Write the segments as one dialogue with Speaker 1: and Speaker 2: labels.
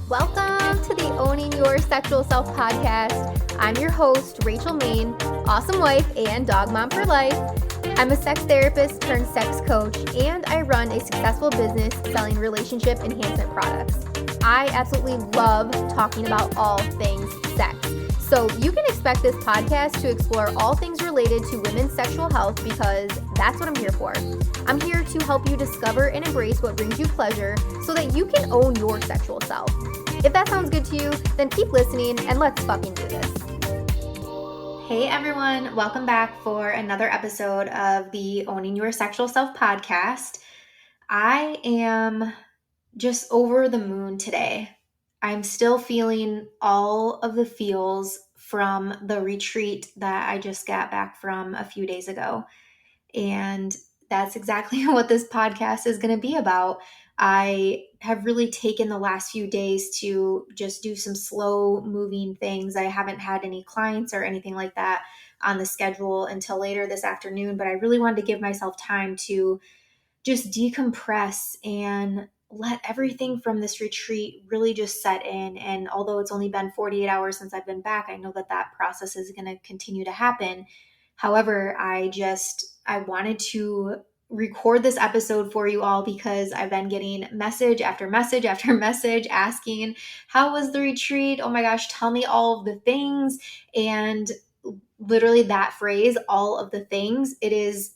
Speaker 1: Welcome to the Owning Your Sexual Self podcast. I'm your host, Rachel Main, awesome wife and dog mom for life. I'm a sex therapist turned sex coach, and I run a successful business selling relationship enhancement products. I absolutely love talking about all things sex. So you can expect this podcast to explore all things related to women's sexual health because that's what I'm here for. I'm here to help you discover and embrace what brings you pleasure so that you can own your sexual self. If that sounds good to you, then keep listening and let's fucking do this. Hey everyone, welcome back for another episode of the Owning Your Sexual Self podcast. I am just over the moon today. I'm still feeling all of the feels from the retreat that I just got back from a few days ago. And that's exactly what this podcast is going to be about. I have really taken the last few days to just do some slow moving things. I haven't had any clients or anything like that on the schedule until later this afternoon, but I really wanted to give myself time to just decompress and let everything from this retreat really just set in. And although it's only been 48 hours since I've been back, I know that that process is going to continue to happen. However, I wanted to record this episode for you all because I've been getting message after message after message asking, how was the retreat? Oh my gosh, tell me all of the things. And literally that phrase, all of the things, it is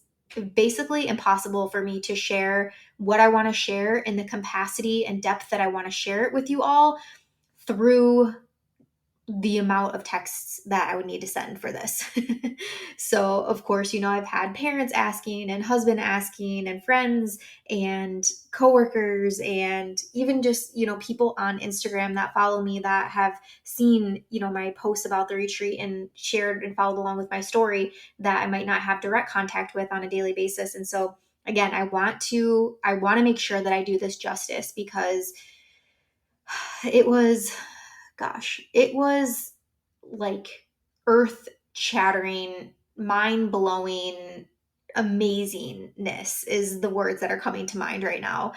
Speaker 1: basically impossible for me to share what I want to share in the capacity and depth that I want to share it with you all through the amount of texts that I would need to send for this. So, of course, I've had parents asking and husband asking and friends and coworkers and even just, people on Instagram that follow me that have seen, my posts about the retreat and shared and followed along with my story that I might not have direct contact with on a daily basis. And so, again, I want to make sure that I do this justice because it was like earth shattering, mind blowing, amazingness is the words that are coming to mind right now.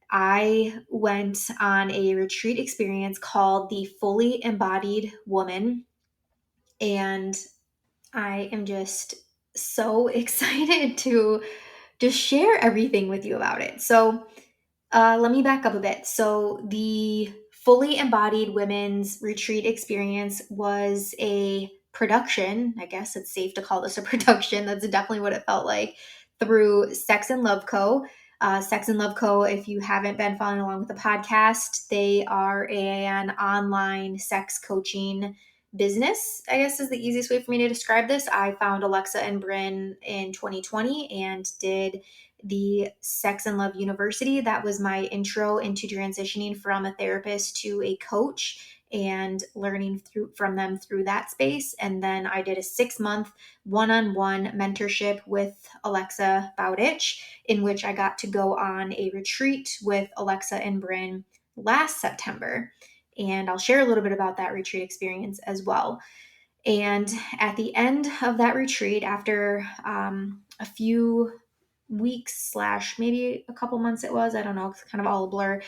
Speaker 1: I went on a retreat experience called the Fully Embodied Woman, and I am just so excited to just share everything with you about it. So, let me back up a bit. So the Fully Embodied Women's Retreat experience was a production. I guess it's safe to call this a production. That's definitely what it felt like through Sex and Love Co. Sex and Love Co., if you haven't been following along with the podcast, they are an online sex coaching business, I guess is the easiest way for me to describe this. I found Alexa and Bryn in 2020 and did the Sex and Love University. That was my intro into transitioning from a therapist to a coach and learning from them through that space. And then I did a 6-month one-on-one mentorship with Alexa Bowditch, in which I got to go on a retreat with Alexa and Bryn last September. And I'll share a little bit about that retreat experience as well. And at the end of that retreat, after a few weeks / maybe a couple months it was, I don't know, it's kind of all a blur,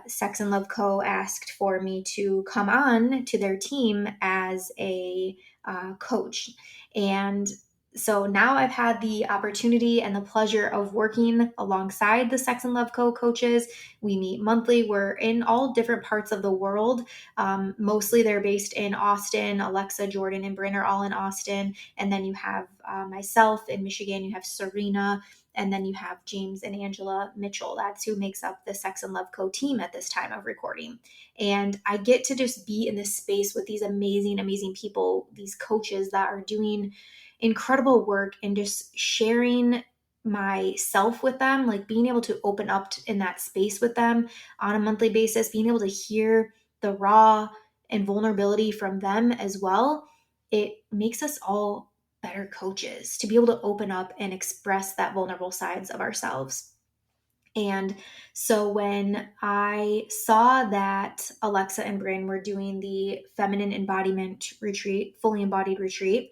Speaker 1: Sex and Love Co. asked for me to come on to their team as a coach. And so now I've had the opportunity and the pleasure of working alongside the Sex and Love Co. coaches. We meet monthly. We're in all different parts of the world. Mostly they're based in Austin. Alexa, Jordan, and Bryn are all in Austin. And then you have myself in Michigan. You have Serena. And then you have James and Angela Mitchell. That's who makes up the Sex and Love Co. team at this time of recording. And I get to just be in this space with these amazing, amazing people, these coaches that are doing incredible work and just sharing myself with them, like being able to open up in that space with them on a monthly basis, being able to hear the raw and vulnerability from them as well. It makes us all better coaches to be able to open up and express that vulnerable sides of ourselves. And so when I saw that Alexa and Bryn were doing the feminine embodiment retreat, fully embodied retreat,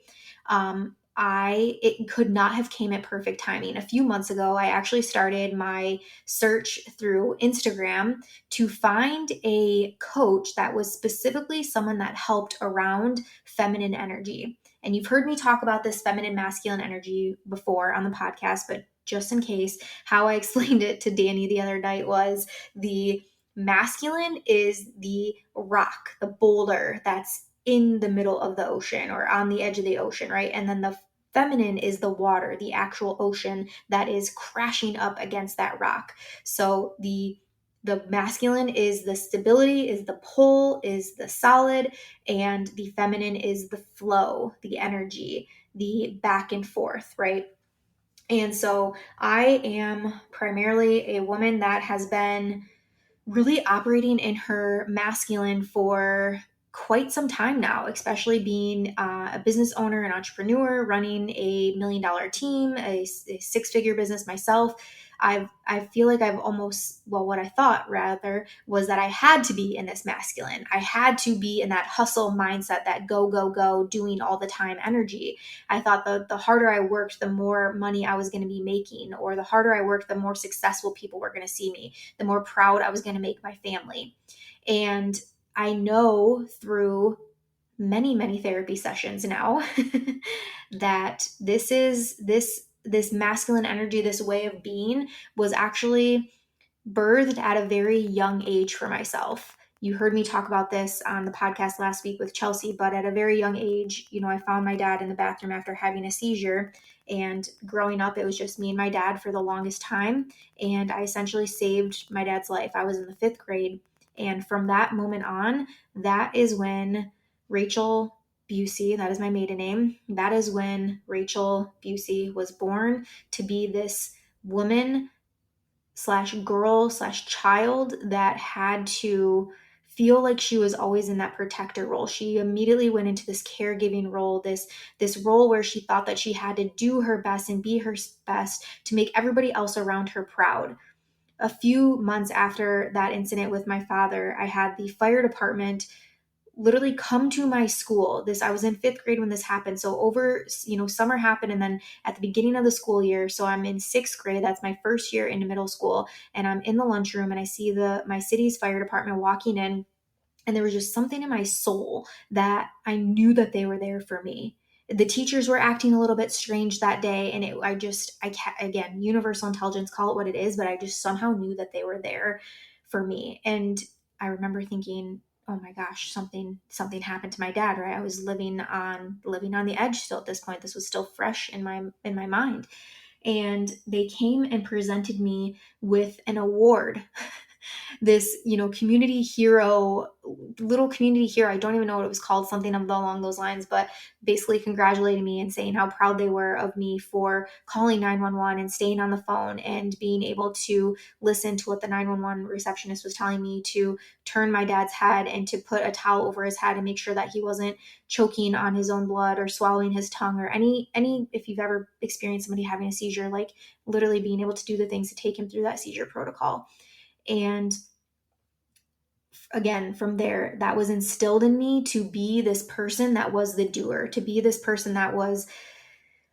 Speaker 1: it could not have came at perfect timing. A few months ago, I actually started my search through Instagram to find a coach that was specifically someone that helped around feminine energy. And you've heard me talk about this feminine masculine energy before on the podcast, but just in case, how I explained it to Danny the other night was the masculine is the rock, the boulder that's in the middle of the ocean or on the edge of the ocean, right? And then the feminine is the water, the actual ocean that is crashing up against that rock. So the masculine is the stability, is the pull, is the solid, and the feminine is the flow, the energy, the back and forth, right? And so I am primarily a woman that has been really operating in her masculine for quite some time now, especially being a business owner, an entrepreneur, running $1 million team, a six-figure business myself. I feel like I've almost, well, what I thought rather was that I had to be in this masculine. I had to be in that hustle mindset, that go, go, go, doing all the time energy. I thought the harder I worked, the more money I was going to be making, or the harder I worked, the more successful people were going to see me, the more proud I was going to make my family. And I know through many, many therapy sessions now that this masculine energy, this way of being was actually birthed at a very young age for myself. You heard me talk about this on the podcast last week with Chelsea, but at a very young age, I found my dad in the bathroom after having a seizure. And growing up, it was just me and my dad for the longest time. And I essentially saved my dad's life. I was in the 5th grade. And from that moment on, that is when Rachel Busey, that is my maiden name, that is when Rachel Busey was born to be this woman slash girl slash child that had to feel like she was always in that protector role. She immediately went into this caregiving role, this role where she thought that she had to do her best and be her best to make everybody else around her proud. A few months after that incident with my father, I had the fire department literally come to my school. I was in 5th grade when this happened. So over, summer happened, and then at the beginning of the school year, so I'm in 6th grade, that's my first year into middle school, and I'm in the lunchroom and I see my city's fire department walking in, and there was just something in my soul that I knew that they were there for me. The teachers were acting a little bit strange that day, and again, universal intelligence, call it what it is, but I just somehow knew that they were there for me. And I remember thinking, oh my gosh, something happened to my dad, right? I was living on the edge still at this point. This was still fresh in my mind. And they came and presented me with an award. This, community hero, little community hero. I don't even know what it was called, something along those lines, but basically congratulating me and saying how proud they were of me for calling 911 and staying on the phone and being able to listen to what the 911 receptionist was telling me, to turn my dad's head and to put a towel over his head and make sure that he wasn't choking on his own blood or swallowing his tongue, or any if you've ever experienced somebody having a seizure, like literally being able to do the things to take him through that seizure protocol. And again, from there, that was instilled in me to be this person that was the doer, to be this person that was,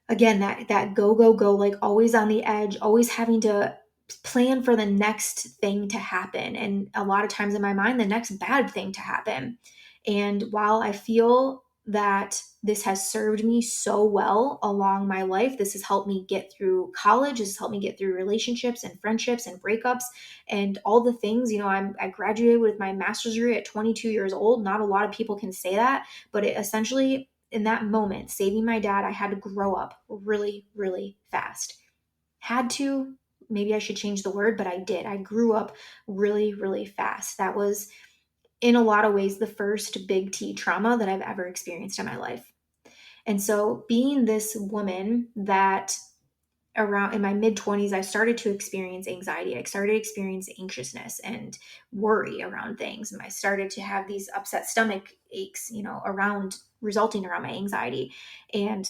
Speaker 1: again, that go, go, go, like always on the edge, always having to plan for the next thing to happen. And a lot of times in my mind, the next bad thing to happen. And while I feel that this has served me so well along my life, this has helped me get through college, this has helped me get through relationships and friendships and breakups and all the things. I graduated with my master's degree at 22 years old. Not a lot of people can say that, but it essentially, in that moment, saving my dad, I had to grow up really, really fast. Had to, maybe I should change the word, but I did. I grew up really, really fast. That was, in a lot of ways, the first big T trauma that I've ever experienced in my life. And so being this woman that around in my mid 20s, I started to experience anxiety. I started to experience anxiousness and worry around things. And I started to have these upset stomach aches, resulting around my anxiety. And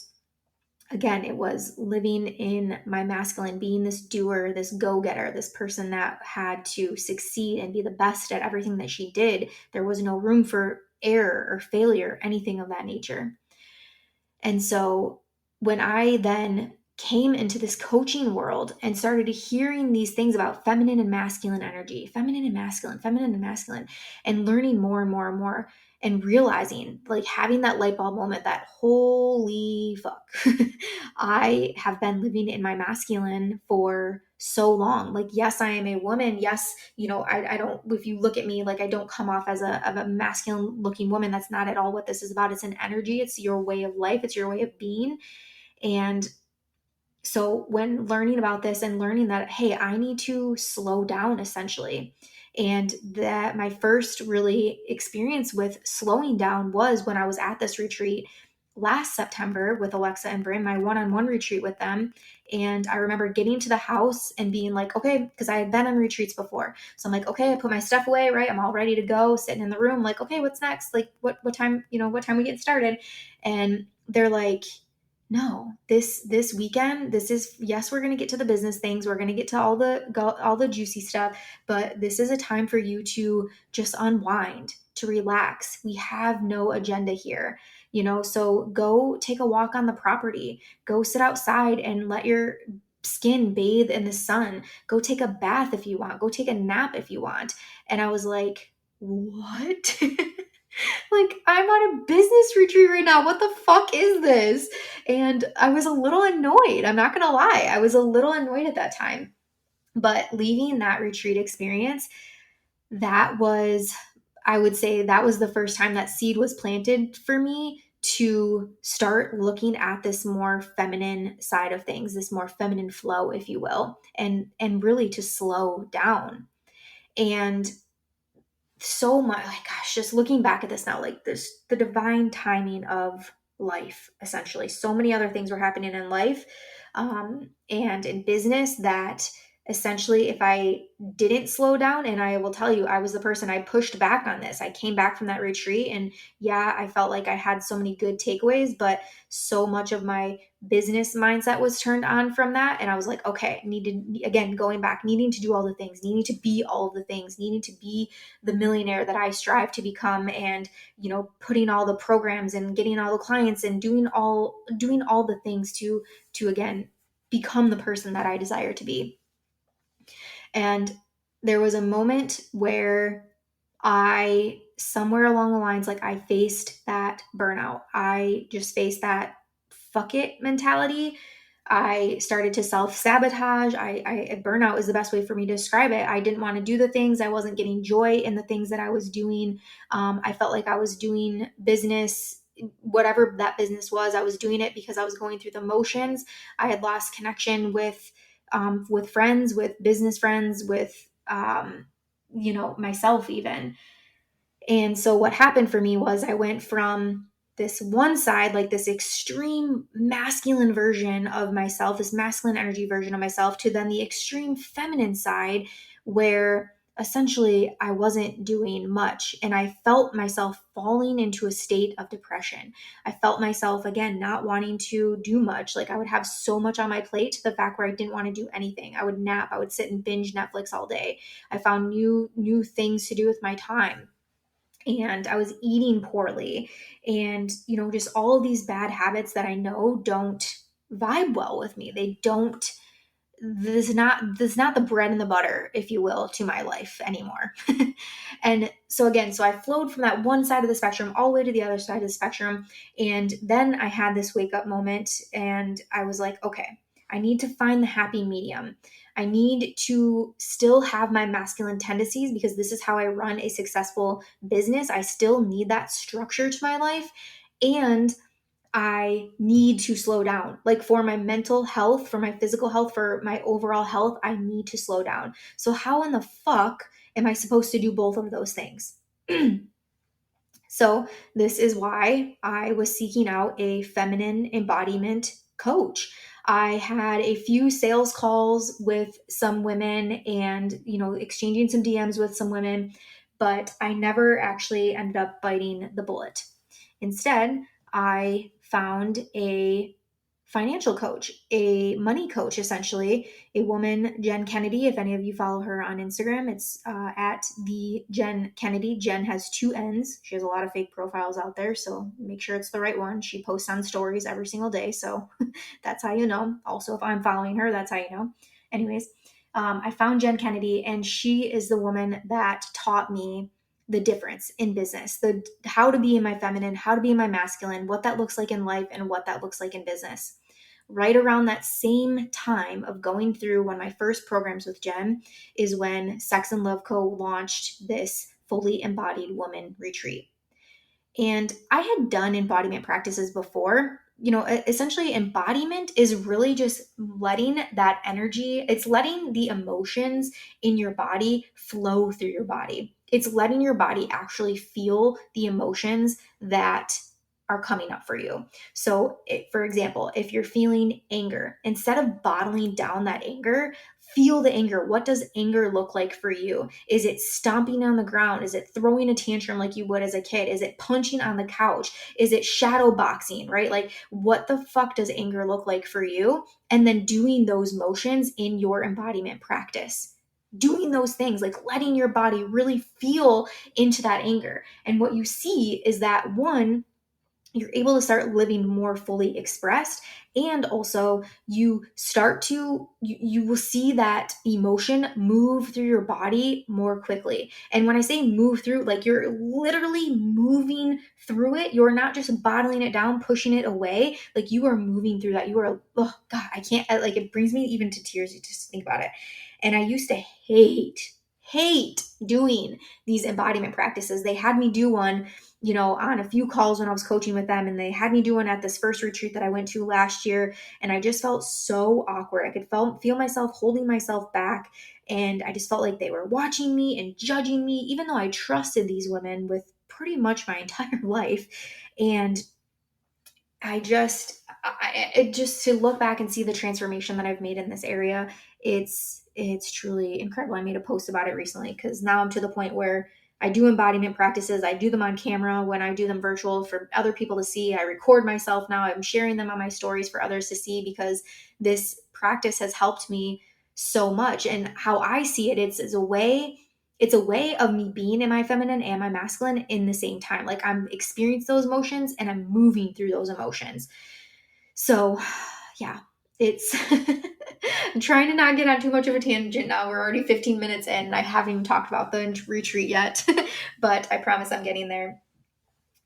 Speaker 1: again, it was living in my masculine, being this doer, this go-getter, this person that had to succeed and be the best at everything that she did. There was no room for error or failure, anything of that nature. And so when I then came into this coaching world and started hearing these things about feminine and masculine energy, feminine and masculine, and learning more and more and more, and realizing, like, having that light bulb moment that holy fuck, I have been living in my masculine for so long. Like, yes, I am a woman. Yes, I don't, if you look at me, like, I don't come off as a masculine looking woman. That's not at all what this is about. It's an energy. It's your way of life. It's your way of being. And so when learning about this and learning that, hey, I need to slow down essentially. And that my first really experience with slowing down was when I was at this retreat last September with Alexa and Bryn, my one-on-one retreat with them. And I remember getting to the house and being like, okay, because I had been on retreats before. So I'm like, okay, I put my stuff away, right? I'm all ready to go, sitting in the room, like, okay, what's next? Like, what time, what time we get started? And they're like, no, this weekend, this is, yes, we're going to get to the business things, we're going to get to all the juicy stuff, but this is a time for you to just unwind, to relax. We have no agenda here. So go take a walk on the property, go sit outside and let your skin bathe in the sun, go take a bath if you want, go take a nap if you want. And I was like, what? Like, I'm on a business retreat right now. What the fuck is this? And I was a little annoyed. I'm not going to lie. I was a little annoyed at that time. But leaving that retreat experience, that was, I would say, that was the first time that seed was planted for me to start looking at this more feminine side of things, this more feminine flow, if you will, and really to slow down. And so much, like, gosh, just looking back at this now, like, this, the divine timing of life, essentially. So many other things were happening in life, and in business, that essentially, if I didn't slow down, and I will tell you, I was the person, I pushed back on this. I came back from that retreat, and yeah, I felt like I had so many good takeaways, but so much of my business mindset was turned on from that. And I was like, okay, I needed, again, going back, needing to do all the things, needing to be all the things, needing to be the millionaire that I strive to become, and putting all the programs and getting all the clients and doing all the things to again become the person that I desire to be. And there was a moment where I, somewhere along the lines, like, I faced that burnout. I just faced that fuck it mentality. I started to self sabotage. Burnout is the best way for me to describe it. I didn't want to do the things. I wasn't getting joy in the things that I was doing. I felt like I was doing business, whatever that business was. I was doing it because I was going through the motions. I had lost connection with friends, with business friends, with myself even. And so what happened for me was I went from this one side, like this extreme masculine version of myself, this masculine energy version of myself, to then the extreme feminine side, where essentially I wasn't doing much. And I felt myself falling into a state of depression. I felt myself, again, not wanting to do much. Like, I would have so much on my plate to the fact where I didn't want to do anything. I would nap, I would sit and binge Netflix all day. I found new things to do with my time, and I was eating poorly, and just all of these bad habits that I know don't vibe well with me. They don't, this is not the bread and the butter, if you will, to my life anymore. And so again, so I flowed from that one side of the spectrum all the way to the other side of the spectrum. And then I had this wake up moment, and I was like, okay, I need to find the happy medium. I need to still have my masculine tendencies, because this is how I run a successful business. I still need that structure to my life. And I need to slow down. Like, for my mental health, for my physical health, for my overall health, I need to slow down. So how in the fuck am I supposed to do both of those things? So this is why I was seeking out a feminine embodiment coach. I had a few sales calls with some women, and exchanging some DMs with some women, but I never actually ended up biting the bullet. Instead, I found a financial coach, a money coach, essentially, a woman, Jen Kennedy. If any of you follow her on Instagram, it's at the Jen Kennedy. Jen has two N's. She has a lot of fake profiles out there, so make sure it's the right one. She posts on stories every single day, so that's how you know. Also, if I'm following her, that's how you know. Anyways, I found Jen Kennedy, and she is the woman that taught me the difference in business, the how to be in my feminine, how to be in my masculine, what that looks like in life, and what that looks like in business. Right around that same time of going through one of my first programs with Jen is when Sex and Love Co. launched this fully embodied woman retreat. And I had done embodiment practices before. Essentially, embodiment is really just letting that energy, it's letting the emotions in your body flow through your body. It's letting your body actually feel the emotions that are coming up for you. So, for example, if you're feeling anger, instead of bottling down that anger, feel the anger. What does anger look like for you? Is it stomping on the ground? Is it throwing a tantrum like you would as a kid? Is it punching on the couch? Is it shadow boxing, right? Like, what the fuck does anger look like for you? And then doing those motions in your embodiment practice. Doing those things, like letting your body really feel into that anger. And what you see is that one, you're able to start living more fully expressed, and also you start to you will see that emotion move through your body more quickly. And when I say move through, like you're literally moving through it. You're not just bottling it down, pushing it away. Like you are moving through that. You are, oh god, I can't, like it brings me even to tears just to think about it. And I used to hate doing these embodiment practices. They had me do one, on a few calls when I was coaching with them, and they had me do one at this first retreat that I went to last year, and I just felt so awkward. I could feel myself holding myself back, and I just felt like they were watching me and judging me, even though I trusted these women with pretty much my entire life. And just to look back and see the transformation that I've made in this area, it's truly incredible. I made a post about it recently because now I'm to the point where I do embodiment practices. I do them on camera when I do them virtual for other people to see. I record myself now. I'm sharing them on my stories for others to see because this practice has helped me so much. And how I see it, it's a way of me being in my feminine and my masculine in the same time. Like I'm experiencing those emotions and I'm moving through those emotions. So, yeah, it's I'm trying to not get on too much of a tangent now. We're already 15 minutes in. I haven't even talked about the retreat yet, but I promise I'm getting there.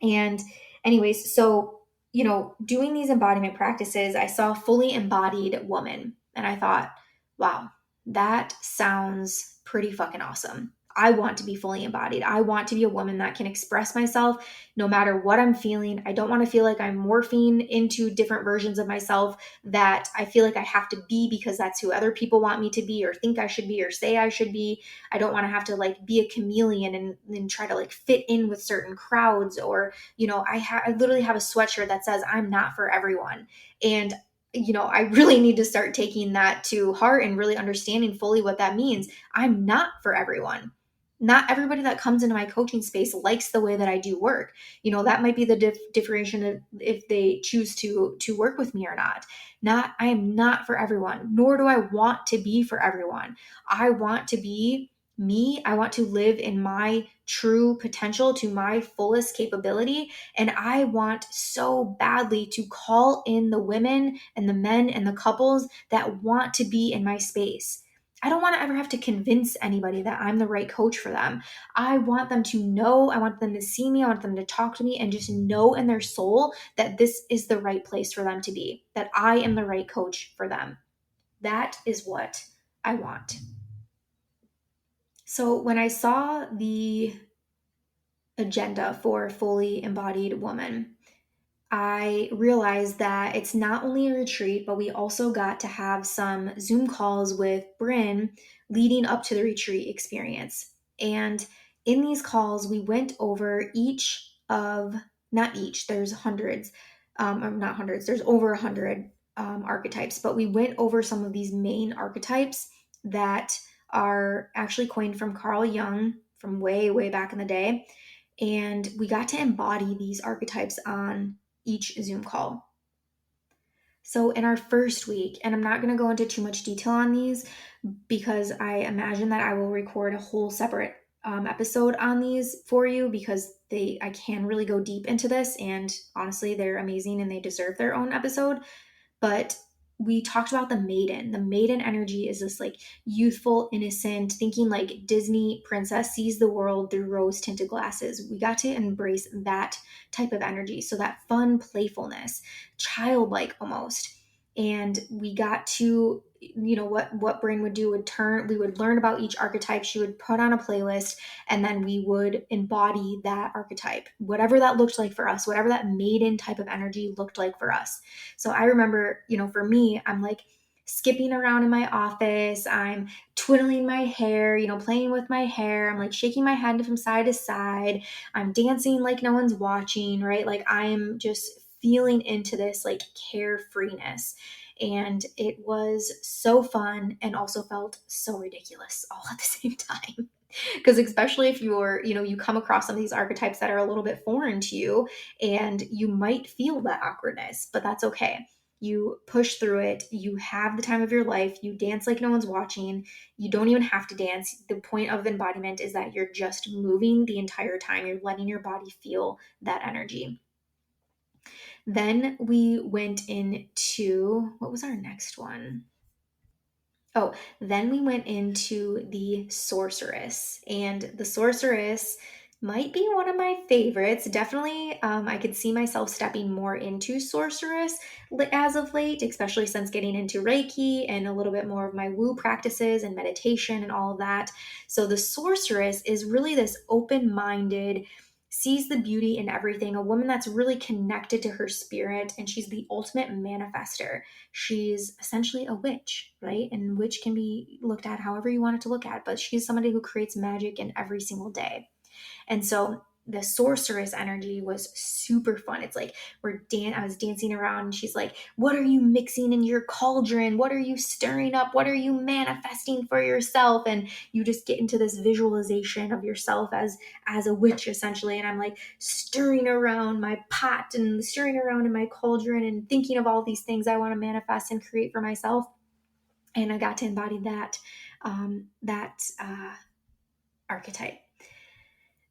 Speaker 1: And anyways, so, doing these embodiment practices, I saw a fully embodied woman and I thought, wow, that sounds pretty fucking awesome. I want to be fully embodied. I want to be a woman that can express myself no matter what I'm feeling. I don't want to feel like I'm morphing into different versions of myself that I feel like I have to be because that's who other people want me to be or think I should be or say I should be. I don't want to have to like be a chameleon and try to like fit in with certain crowds, or I literally have a sweatshirt that says I'm not for everyone. And I really need to start taking that to heart and really understanding fully what that means. I'm not for everyone. Not everybody that comes into my coaching space likes the way that I do work. That might be the differentiation if they choose to work with me or not. I am not for everyone, nor do I want to be for everyone. I want to be me. I want to live in my true potential to my fullest capability. And I want so badly to call in the women and the men and the couples that want to be in my space. I don't want to ever have to convince anybody that I'm the right coach for them. I want them to know, I want them to see me, I want them to talk to me and just know in their soul that this is the right place for them to be, that I am the right coach for them. That is what I want. So when I saw the agenda for fully embodied woman, I realized that it's not only a retreat, but we also got to have some Zoom calls with Bryn leading up to the retreat experience. And in these calls, we went over not each, there's hundreds, or not hundreds, there's over 100 archetypes, but we went over some of these main archetypes that are actually coined from Carl Jung from way, way back in the day. And we got to embody these archetypes on each Zoom call. So, in our first week, and I'm not going to go into too much detail on these because I imagine that I will record a whole separate episode on these for you because I can really go deep into this, and honestly, they're amazing and they deserve their own episode. But we talked about the maiden. The maiden energy is this like youthful, innocent, thinking like Disney princess sees the world through rose tinted glasses. We got to embrace that type of energy. So that fun playfulness, childlike almost. And we got to, what Brain would do would we would learn about each archetype. She would put on a playlist, and then we would embody that archetype, whatever that looked like for us, whatever that maiden type of energy looked like for us. So I remember, for me, I'm like skipping around in my office. I'm twiddling my hair, playing with my hair. I'm like shaking my head from side to side. I'm dancing like no one's watching, right? Like I am just feeling into this like carefreeness. And it was so fun and also felt so ridiculous all at the same time. Because especially if you come across some of these archetypes that are a little bit foreign to you, and you might feel that awkwardness, but that's okay. You push through it. You have the time of your life. You dance like no one's watching. You don't even have to dance. The point of embodiment is that you're just moving the entire time. You're letting your body feel that energy. Then we went into, what was our next one? Oh, then we went into the sorceress, and the sorceress might be one of my favorites. Definitely, I could see myself stepping more into sorceress as of late, especially since getting into Reiki and a little bit more of my woo practices and meditation and all of that. So, the sorceress is really this open minded, sees the beauty in everything, a woman that's really connected to her spirit, and she's the ultimate manifester. She's essentially a witch, right? And witch can be looked at however you want it to look at, but she's somebody who creates magic in every single day. And so the sorceress energy was super fun. It's like I was dancing around, and she's like, "What are you mixing in your cauldron? What are you stirring up? What are you manifesting for yourself?" And you just get into this visualization of yourself as a witch essentially. And I'm like stirring around my pot and stirring around in my cauldron and thinking of all these things I want to manifest and create for myself. And I got to embody that archetype.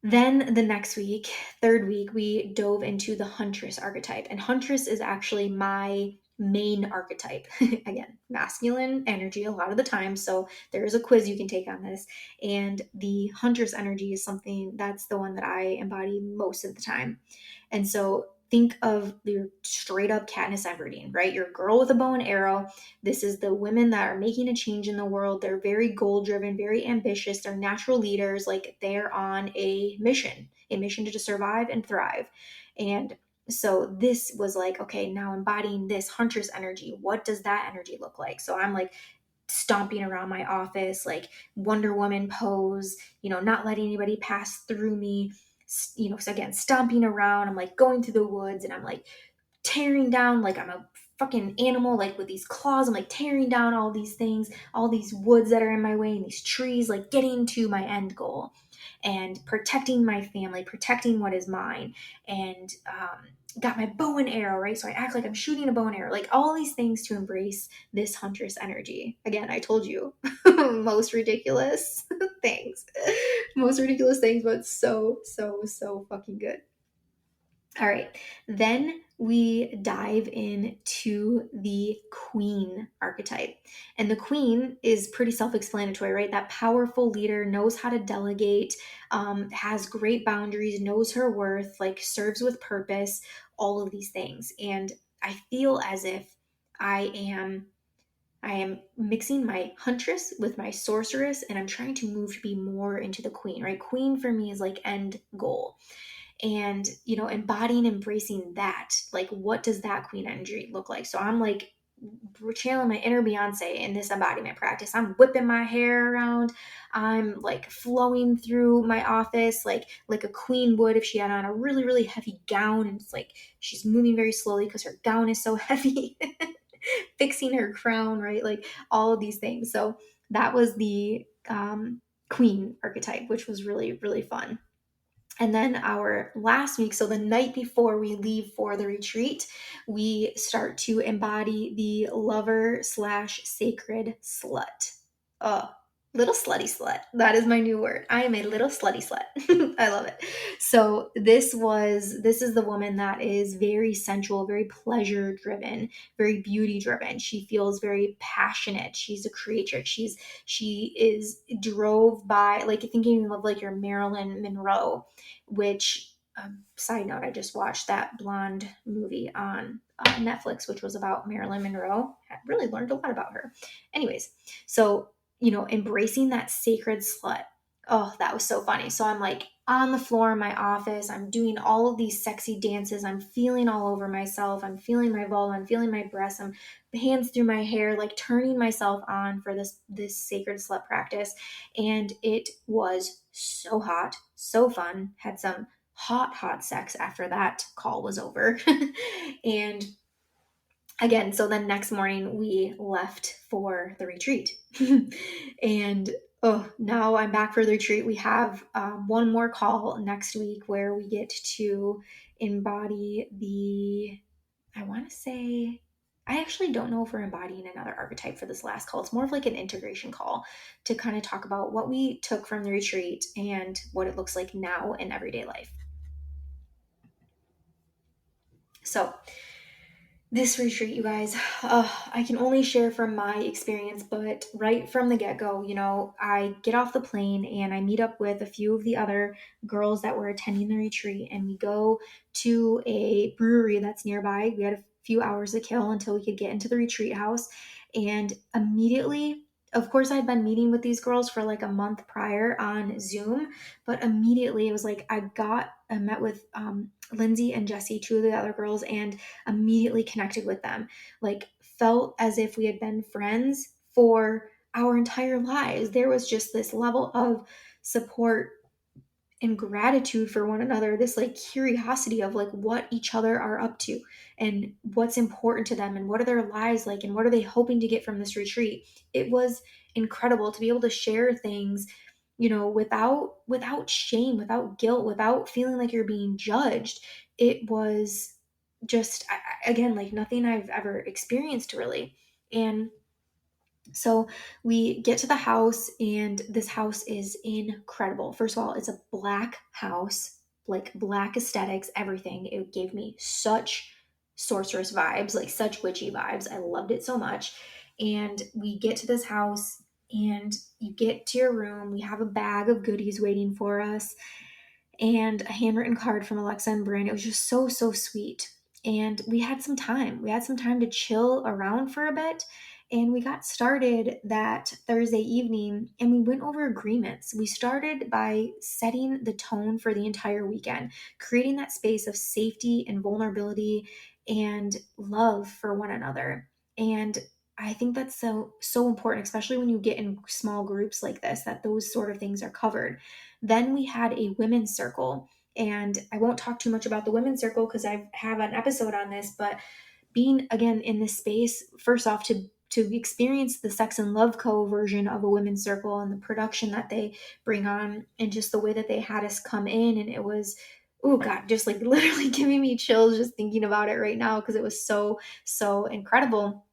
Speaker 1: Then the next week, third week, we dove into the huntress archetype. And huntress is actually my main archetype. Again, masculine energy a lot of the time. So there is a quiz you can take on this. And the huntress energy is something that's the one that I embody most of the time. And so think of your straight up Katniss Everdeen, right? Your girl with a bow and arrow. This is the women that are making a change in the world. They're very goal driven, very ambitious. They're natural leaders. Like they're on a mission to just survive and thrive. And so this was like, okay, now embodying this huntress energy. What does that energy look like? So I'm like stomping around my office, like Wonder Woman pose, not letting anybody pass through me. So again, stomping around, I'm like going through the woods, and I'm like tearing down, like I'm a fucking animal, like with these claws. I'm like tearing down all these things, all these woods that are in my way, and these trees, like getting to my end goal and protecting my family, protecting what is mine. And got my bow and arrow, right? So I act like I'm shooting a bow and arrow, like all these things to embrace this huntress energy. Again, I told you, most ridiculous things, most ridiculous things, but so, so, so fucking good. All right, then we dive into the queen archetype. And the queen is pretty self explanatory, right? That powerful leader, knows how to delegate, has great boundaries, knows her worth, like serves with purpose, all of these things. And I feel as if I am. I am mixing my huntress with my sorceress, and I'm trying to move to be more into the queen, right? Queen for me is like end goal, and embodying, embracing that. Like what does that queen energy look like? So I'm like channeling my inner Beyonce in this embodiment practice. I'm whipping my hair around, I'm like flowing through my office like a queen would if she had on a really really heavy gown, and it's like she's moving very slowly because her gown is so heavy. Fixing her crown, right? Like all of these things. So that was the queen archetype, which was really really fun. And then our last week, so the night before we leave for the retreat, we start to embody the lover slash sacred slut. Oh, little slutty slut. That is my new word. I am a little slutty slut. I love it. So this is the woman that is very sensual, very pleasure driven, very beauty driven. She feels very passionate. She's a creator. She is drove by, like, thinking of like your Marilyn Monroe, which, side note, I just watched that Blonde movie on Netflix, which was about Marilyn Monroe. I really learned a lot about her. Anyways, so, embracing that sacred slut. Oh, that was so funny. So I'm like on the floor in my office. I'm doing all of these sexy dances. I'm feeling all over myself. I'm feeling my vulva. I'm feeling my breasts. I'm hands through my hair, like turning myself on for this sacred slut practice. And it was so hot, so fun. Had some hot sex after that call was over. And again, so then next morning we left for the retreat. And oh, now I'm back for the retreat. We have one more call next week where we get to embody I want to say, I actually don't know if we're embodying another archetype for this last call. It's more of like an integration call to kind of talk about what we took from the retreat and what it looks like now in everyday life. So, this retreat, you guys, I can only share from my experience, but right from the get-go, I get off the plane and I meet up with a few of the other girls that were attending the retreat, and we go to a brewery that's nearby. We had a few hours to kill until we could get into the retreat house, and immediately, of course, I'd been meeting with these girls for like a month prior on Zoom, but immediately it was like I met with Lindsay and Jessie, two of the other girls, and immediately connected with them, like felt as if we had been friends for our entire lives. There was just this level of support and gratitude for one another, this like curiosity of like what each other are up to and what's important to them and what are their lives like and what are they hoping to get from this retreat. It was incredible to be able to share things, without shame, without guilt, without feeling like you're being judged. It was just, again, like nothing I've ever experienced really. And so we get to the house, and this house is incredible. First of all, it's a black house, like black aesthetics, everything. It gave me such sorceress vibes, like such witchy vibes. I loved it so much. And we get to this house, and you get to your room. We have a bag of goodies waiting for us and a handwritten card from Alexa and Bryn. It was just so, so sweet. And we had some time. We had some time to chill around for a bit. And we got started that Thursday evening, and we went over agreements. We started by setting the tone for the entire weekend, creating that space of safety and vulnerability and love for one another. And I think that's so important, especially when you get in small groups like this, that those sort of things are covered. Then we had a women's circle, and I won't talk too much about the women's circle because I have an episode on this, but being again in this space, first off, to experience the Sex and Love Co version of a women's circle and the production that they bring on, and just the way that they had us come in, and it was, oh god, just like literally giving me chills just thinking about it right now because it was so incredible.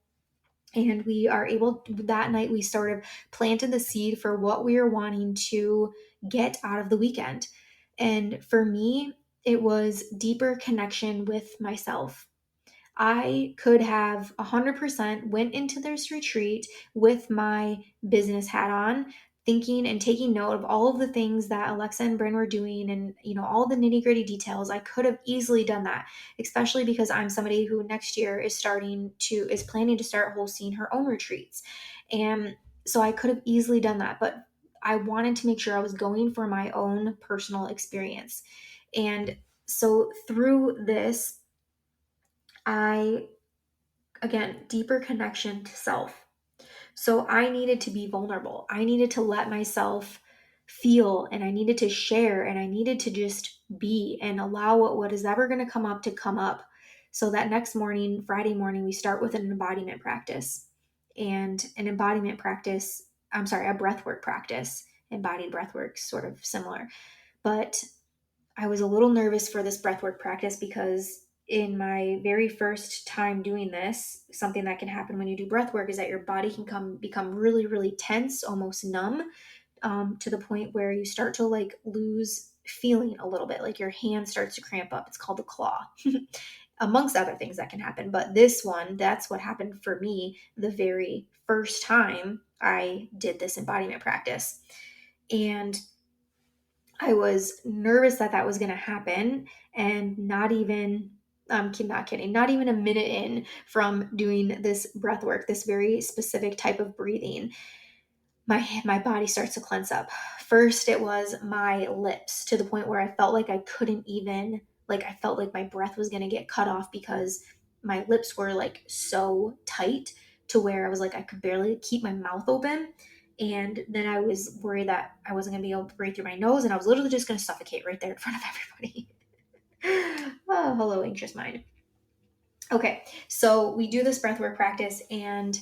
Speaker 1: And we are able, that night we sort of planted the seed for what we were wanting to get out of the weekend. And for me, it was deeper connection with myself. I could have 100% went into this retreat with my business hat on, thinking and taking note of all of the things that Alexa and Bryn were doing, and all the nitty-gritty details. I could have easily done that, especially because I'm somebody who next year is planning to start hosting her own retreats. And so I could have easily done that, but I wanted to make sure I was going for my own personal experience. And so through this, again, deeper connection to self. So I needed to be vulnerable. I needed to let myself feel, and I needed to share, and I needed to just be and allow what is ever going to come up to come up. So that next morning, Friday morning, we start with an embodiment practice. And an embodiment practice, I'm sorry, a breathwork practice. Embodied breathwork, sort of similar. But I was a little nervous for this breathwork practice because in my very first time doing this, something that can happen when you do breathwork is that your body can become really, really tense, almost numb, to the point where you start to like lose feeling a little bit, like your hand starts to cramp up. It's called the claw, amongst other things that can happen. But this one, that's what happened for me the very first time I did this embodiment practice. And I was nervous that that was going to happen, and not even I'm not kidding, not even a minute in from doing this breath work, this very specific type of breathing, my body starts to clench up. First, it was my lips, to the point where I felt like I couldn't even, like, I felt like my breath was going to get cut off because my lips were like so tight, to where I was like, I could barely keep my mouth open. And then I was worried that I wasn't going to be able to breathe through my nose, and I was literally just going to suffocate right there in front of everybody. Oh, hello, anxious mind. Okay, so we do this breathwork practice, and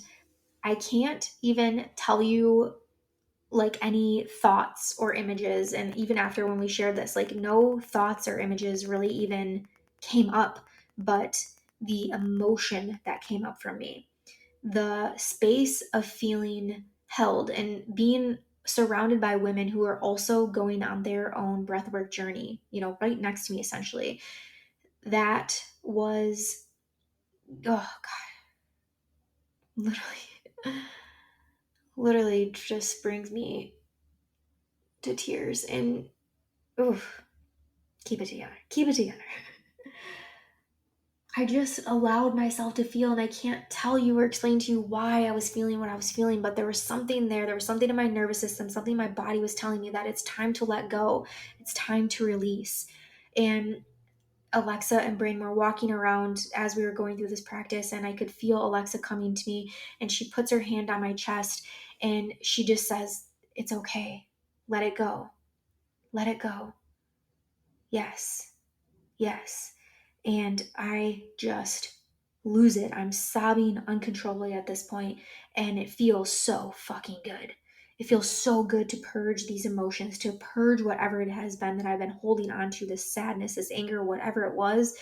Speaker 1: I can't even tell you like any thoughts or images. And even after when we shared this, like no thoughts or images really even came up, but the emotion that came up from me, the space of feeling held and being surrounded by women who are also going on their own breathwork journey, right next to me essentially. That was, oh God, literally, literally just brings me to tears. And oof, keep it together. Keep it together. I just allowed myself to feel, and I can't tell you or explain to you why I was feeling what I was feeling, but there was something there. There was something in my nervous system, something my body was telling me that it's time to let go. It's time to release. And Alexa and Brain were walking around as we were going through this practice, and I could feel Alexa coming to me, and she puts her hand on my chest and she just says, "It's okay. Let it go. Let it go. Yes. Yes." And I just lose it. I'm sobbing uncontrollably at this point, and it feels so fucking good. It feels so good to purge these emotions, to purge whatever it has been that I've been holding on to, this sadness, this anger, whatever it was.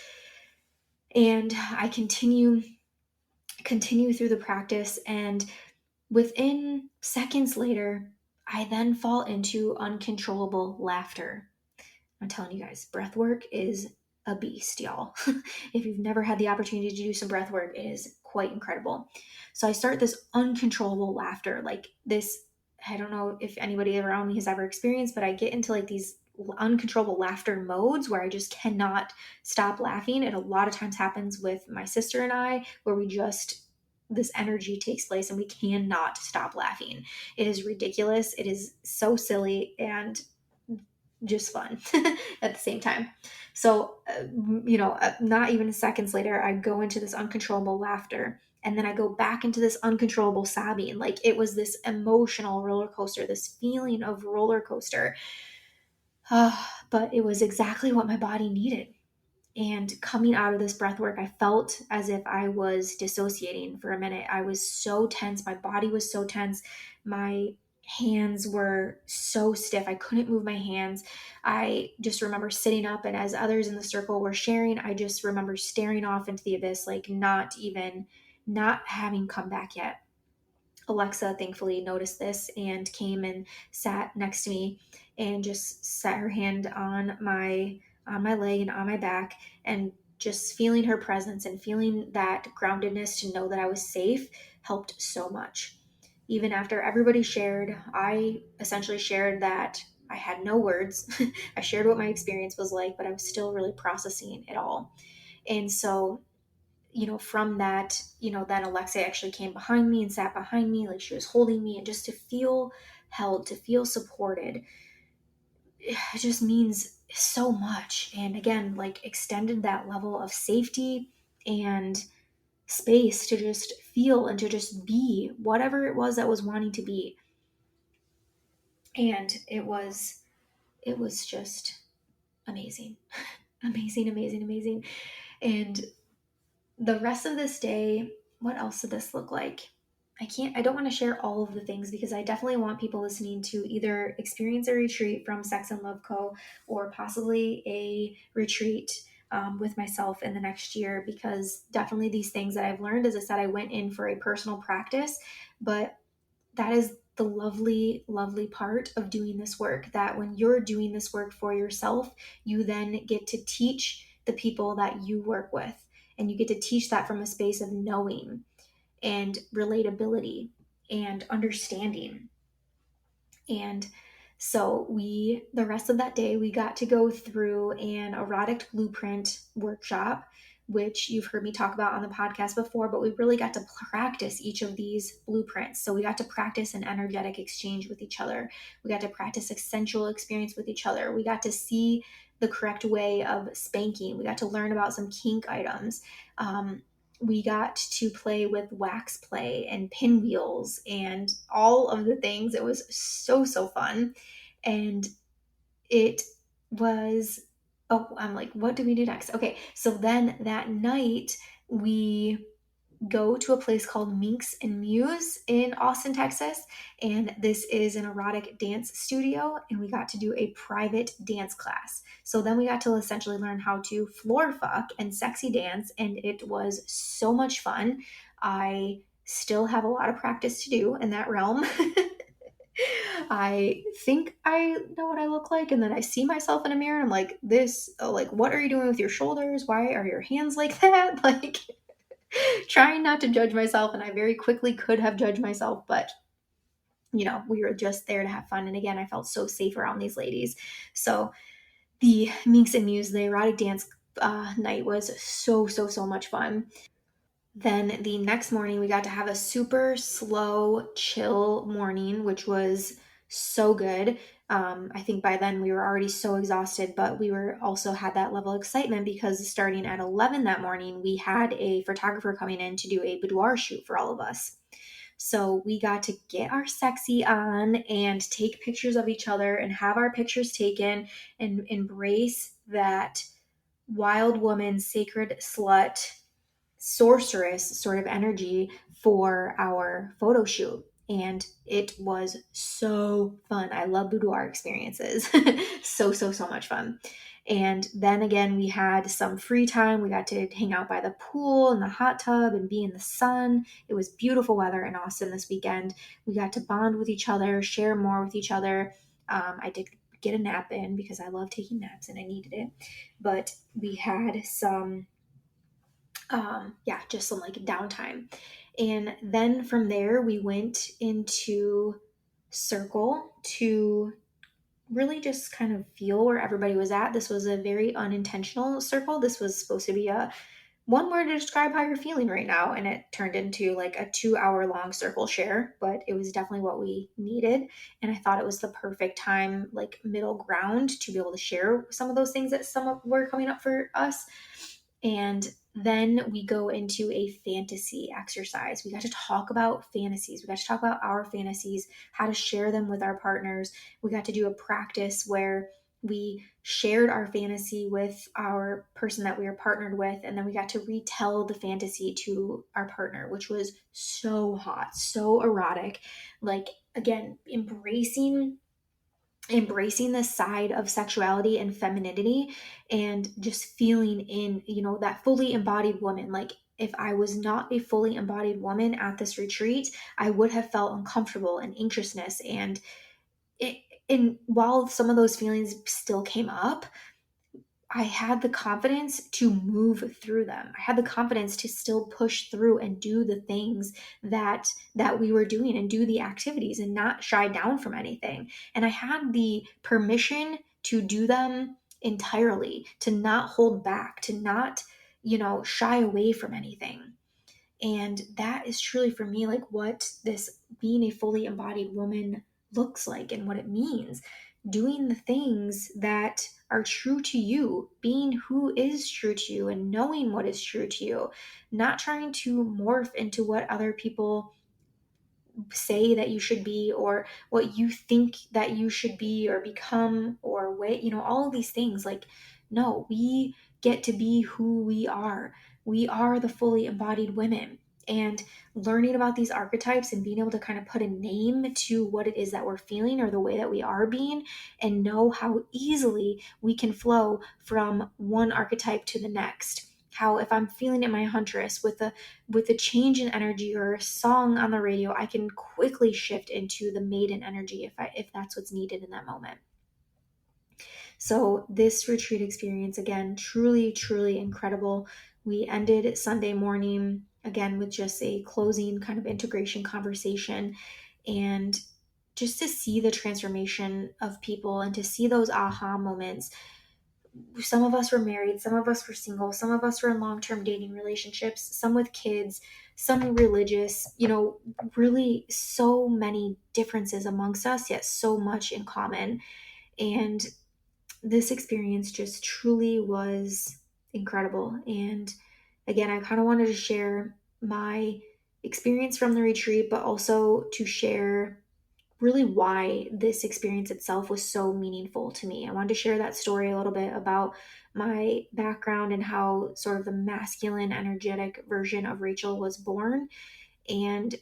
Speaker 1: And I continue through the practice, and within seconds later, I then fall into uncontrollable laughter. I'm telling you guys, breath work is a beast, y'all. If you've never had the opportunity to do some breath work, it is quite incredible. So I start this uncontrollable laughter, like this. I don't know if anybody around me has ever experienced, but I get into like these uncontrollable laughter modes where I just cannot stop laughing. It a lot of times happens with my sister and I, where this energy takes place and we cannot stop laughing. It is ridiculous. It is so silly and just fun at the same time. So, not even seconds later, I go into this uncontrollable laughter. And then I go back into this uncontrollable sobbing. Like it was this emotional roller coaster, this feeling of roller coaster. But it was exactly what my body needed. And coming out of this breath work, I felt as if I was dissociating for a minute. I was so tense. My body was so tense. My hands were so stiff. I couldn't move my hands. I just remember sitting up, and as others in the circle were sharing, I just remember staring off into the abyss, like not having come back yet. Alexa thankfully noticed this and came and sat next to me and just set her hand on my leg and on my back, and just feeling her presence and feeling that groundedness to know that I was safe helped so much. Even after everybody shared, I essentially shared that I had no words. I shared what my experience was like, but I was still really processing it all. And so from that, then Alexa actually came behind me and sat behind me, like she was holding me, and just to feel held, to feel supported, it just means so much. And again, like extended that level of safety and space to just feel and to just be whatever it was that was wanting to be. And it was just amazing. Amazing, amazing, amazing. And the rest of this day, what else did this look like? I don't want to share all of the things because I definitely want people listening to either experience a retreat from Sex and Love Co. or possibly a retreat with myself in the next year, because definitely these things that I've learned, as I said, I went in for a personal practice, but that is the lovely, lovely part of doing this work, that when you're doing this work for yourself, you then get to teach the people that you work with. And you get to teach that from a space of knowing and relatability and understanding. And so the rest of that day, we got to go through an erotic blueprint workshop, which you've heard me talk about on the podcast before, but we really got to practice each of these blueprints. So we got to practice an energetic exchange with each other. We got to practice a sensual experience with each other. We got to see the correct way of spanking. We got to learn about some kink items. We got to play with wax play and pinwheels and all of the things. It was so, so fun. And it was, oh, I'm like, what do we do next? Okay, so then that night, we go to a place called Minx and Muse in Austin, Texas. And this is an erotic dance studio. And we got to do a private dance class. So then we got to essentially learn how to floor fuck and sexy dance. And it was so much fun. I still have a lot of practice to do in that realm. I think I know what I look like, and then I see myself in a mirror and I'm like, this, oh, like, what are you doing with your shoulders? Why are your hands like that? Like, trying not to judge myself, and I very quickly could have judged myself, but we were just there to have fun. And again, I felt so safe around these ladies. So the Minx and Muse, the erotic dance night was so, so, so much fun. Then the next morning, we got to have a super slow, chill morning, which was so good. I think by then we were already so exhausted, but we were also had that level of excitement because starting at 11 that morning, we had a photographer coming in to do a boudoir shoot for all of us. So we got to get our sexy on and take pictures of each other and have our pictures taken and embrace that wild woman, sacred slut, sorceress sort of energy for our photo shoot. And it was so fun. I love boudoir experiences. So, so, so much fun. And then again, we had some free time. We got to hang out by the pool and the hot tub and be in the sun. It was beautiful weather in Austin this weekend. We got to bond with each other, share more with each other. I did get a nap in because I love taking naps and I needed it. But we had some just some like downtime. And then from there, we went into Circle to really just kind of feel where everybody was at. This was a very unintentional circle. This was supposed to be a one word to describe how you're feeling right now. And it turned into like a 2 hour long circle share, but it was definitely what we needed. And I thought it was the perfect time, like middle ground, to be able to share some of those things that some were coming up for us. And then we go into a fantasy exercise. We got to talk about fantasies. We got to talk about our fantasies, how to share them with our partners. We got to do a practice where we shared our fantasy with our person that we were partnered with, and then we got to retell the fantasy to our partner, which was so hot, so erotic. Like, again, embracing the side of sexuality and femininity, and just feeling in that fully embodied woman. Like, if I was not a fully embodied woman at this retreat, I would have felt uncomfortable and anxiousness, it and while some of those feelings still came up, I had the confidence to move through them. I had the confidence to still push through and do the things that we were doing and do the activities and not shy down from anything. And I had the permission to do them entirely, to not hold back, to not, shy away from anything. And that is truly for me like what this being a fully embodied woman looks like and what it means. Doing the things that are true to you, being who is true to you, and knowing what is true to you, not trying to morph into what other people say that you should be, or what you think that you should be or become, or wait, all of these things. Like, no, we get to be who we are. We are the fully embodied women. And learning about these archetypes and being able to kind of put a name to what it is that we're feeling or the way that we are being, and know how easily we can flow from one archetype to the next. How if I'm feeling in my huntress with a change in energy or a song on the radio, I can quickly shift into the maiden energy if that's what's needed in that moment. So this retreat experience, again, truly, truly incredible. We ended Sunday morning again with just a closing kind of integration conversation, and just to see the transformation of people and to see those aha moments. Some of us were married, some of us were single, some of us were in long-term dating relationships, some with kids, some religious, really so many differences amongst us, yet so much in common. And this experience just truly was incredible. And again, I kind of wanted to share my experience from the retreat, but also to share really why this experience itself was so meaningful to me. I wanted to share that story a little bit about my background and how sort of the masculine, energetic version of Rachel was born, and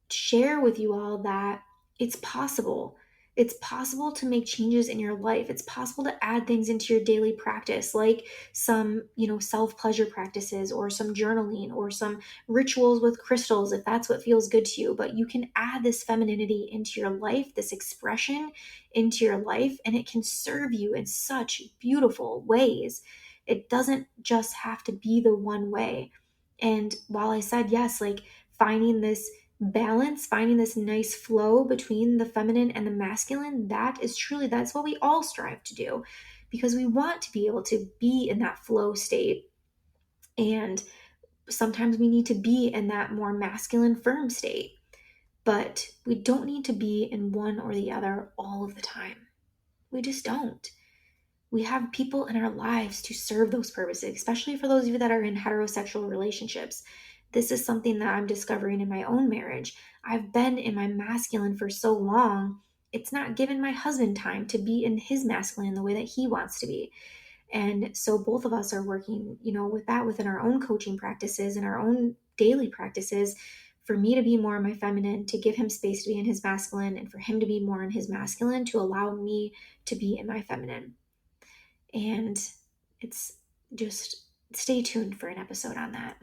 Speaker 1: share with you all that it's possible. It's possible to make changes in your life. It's possible to add things into your daily practice, like some, self-pleasure practices or some journaling or some rituals with crystals, if that's what feels good to you. But you can add this femininity into your life, this expression into your life, and it can serve you in such beautiful ways. It doesn't just have to be the one way. And while I said yes, like finding this balance, finding this nice flow between the feminine and the masculine, that's what we all strive to do, because we want to be able to be in that flow state. And sometimes we need to be in that more masculine, firm state, but we don't need to be in one or the other all of the time. We just don't. We have people in our lives to serve those purposes, especially for those of you that are in heterosexual relationships. This is something that I'm discovering in my own marriage. I've been in my masculine for so long, it's not given my husband time to be in his masculine the way that he wants to be. And so both of us are working, with that within our own coaching practices and our own daily practices, for me to be more in my feminine, to give him space to be in his masculine, and for him to be more in his masculine, to allow me to be in my feminine. And it's just, stay tuned for an episode on that.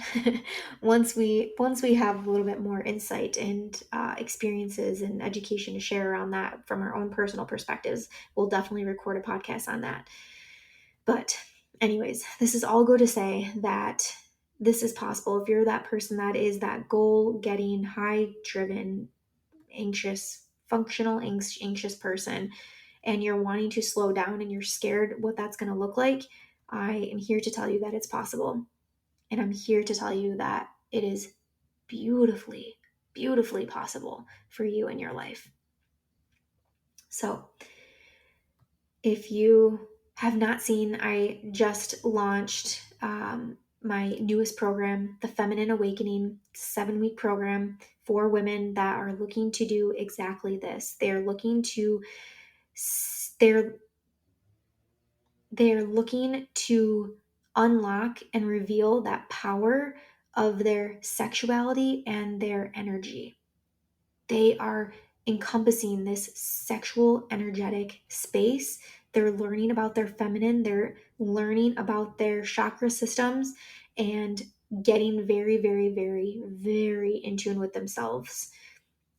Speaker 1: once we have a little bit more insight and experiences and education to share around that from our own personal perspectives, we'll definitely record a podcast on that. But anyways, this is all go to say that this is possible if you're that person that is that goal getting, high driven, anxious, functional anxious person, and you're wanting to slow down and you're scared what that's going to look like. I am here to tell you that it's possible. And I'm here to tell you that it is beautifully, beautifully possible for you in your life. So if you have not seen, I just launched my newest program, the Feminine Awakening 7-week program for women that are looking to do exactly this. They're looking to unlock and reveal that power of their sexuality and their energy. They are encompassing this sexual energetic space. They're learning about their feminine, they're learning about their chakra systems, and getting very, very, very, very in tune with themselves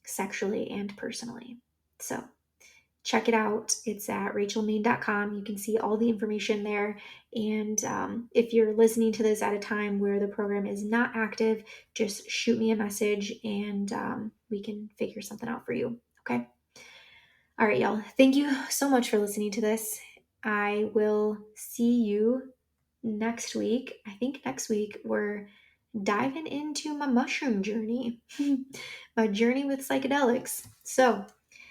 Speaker 1: sexually and personally. So check it out. It's at rachelmain.com. You can see all the information there. And if you're listening to this at a time where the program is not active, just shoot me a message and we can figure something out for you. Okay. All right, y'all. Thank you so much for listening to this. I will see you next week. I think next week we're diving into my mushroom journey, my journey with psychedelics. So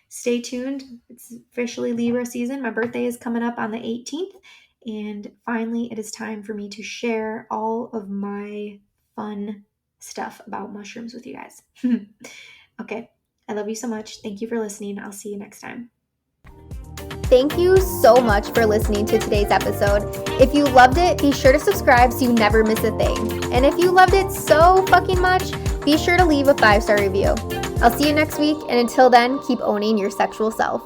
Speaker 1: stay tuned. It's officially Libra season. My birthday is coming up on the 18th. And finally, it is time for me to share all of my fun stuff about mushrooms with you guys. Okay. I love you so much. Thank you for listening. I'll see you next time. thank you so much for listening to today's episode. If you loved it, be sure to subscribe so you never miss a thing. And if you loved it so fucking much, be sure to leave a 5-star review. I'll see you next week, and until then, keep owning your sexual self.